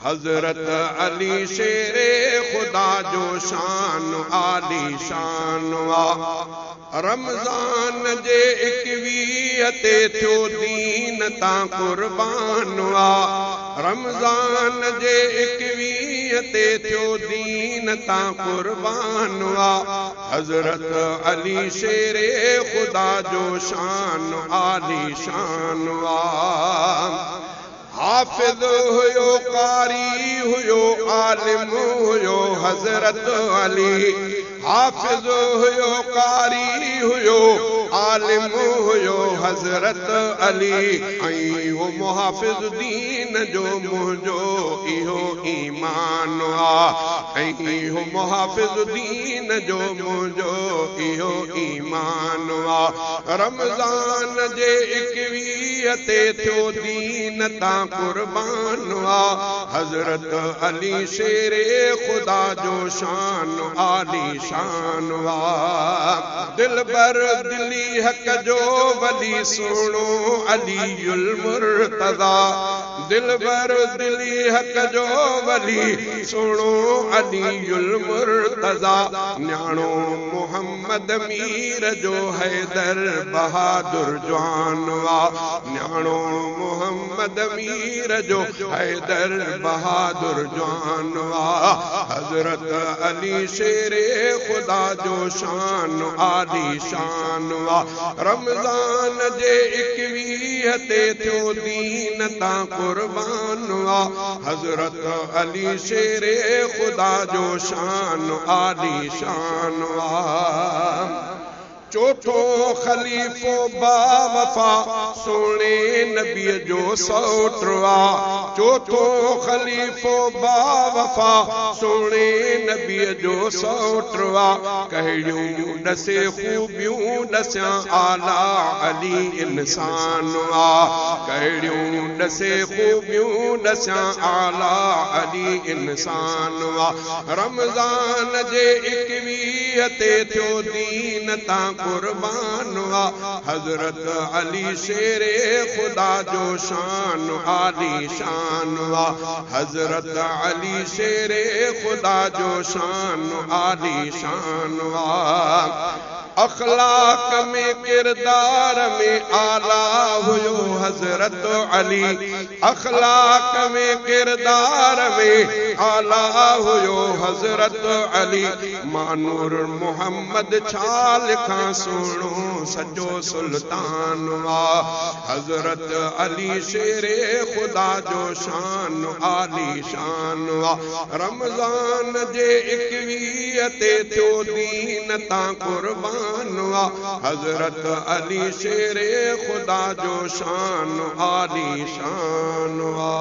हजरत अली शेरे खुदा जो शान आली शान वा। रमज़ान जे 21 ते थियो दीन तां कुर्बान वा। रमज़ान जे 21 ते थियो दीन तां कुर्बान वा। हजरत अली शेरे खुदा जो शान आली शान वा। हाफिज हुयो कारी हुयो आलिम हुयो हजरत अली। हाफिज हुयो कारी हुयो आलिम हुयो हजरत अली। ऐं वो मुहाफिज दीन जो मुंहिंजो इहो ईमान आ। ऐं वो मुहाफिज दीन जो मुंहिंजो इहो ईमान आ। रमज़ान जे 21 ते थियो दीन तां कुर्बान वा। हजरत अली शेरे खुदा जो शान आली शान वा। दिल बर दिली हक जो वली सुनो अलीयुल मुर्तज़ा। दिल बर दिली हक जो वली सुनो अलीयुल मुर्तज़ा। न्याणो मोहम्मद मीर जो हैदर बहादुर जवान वा। न्याणो मोहम्मद मीर जो हैदर बहादुर जवान वा। हजरत अली शेरे खुदा जो शान आली शान वा। रमज़ान जे 21 ते थियो दीन तां कुर्बान वा। हजरत अली शेरे खुदा जो शान आली शान वा। चौथो खलीफो बावफा सोने नबी जो सौटवा। चौथो खलीफो बावफा सोने नबी जो सौटवा। कहिड़ियूं नसे खूबियूं नसिया आला अली इंसान वा। कहिड़ियूं नसे खूबियूं नसिया आला अली इंसान वा। रमज़ान जे 21 ते थियो दीन तां कुर्बान वा। हजरत अली शेरे खुदा जो शान आली शान वा। हजरत अली शेरे खुदा जो शान आली शान वा। अखलाक में किरदार में आला हुयो हजरत अली। अखलाक में किरदार में आला हुयो हजरत अली। मानूर मोहम्मद छाल खां सुनो सजो सुल्तान वा। हजरत अली शेरे खुदा जो शान आली शान वा। रमज़ान जे 21 ते थियो दीन तां कुर्बान वा। हजरत अली शेरे खुदा जो शान आली शान वा।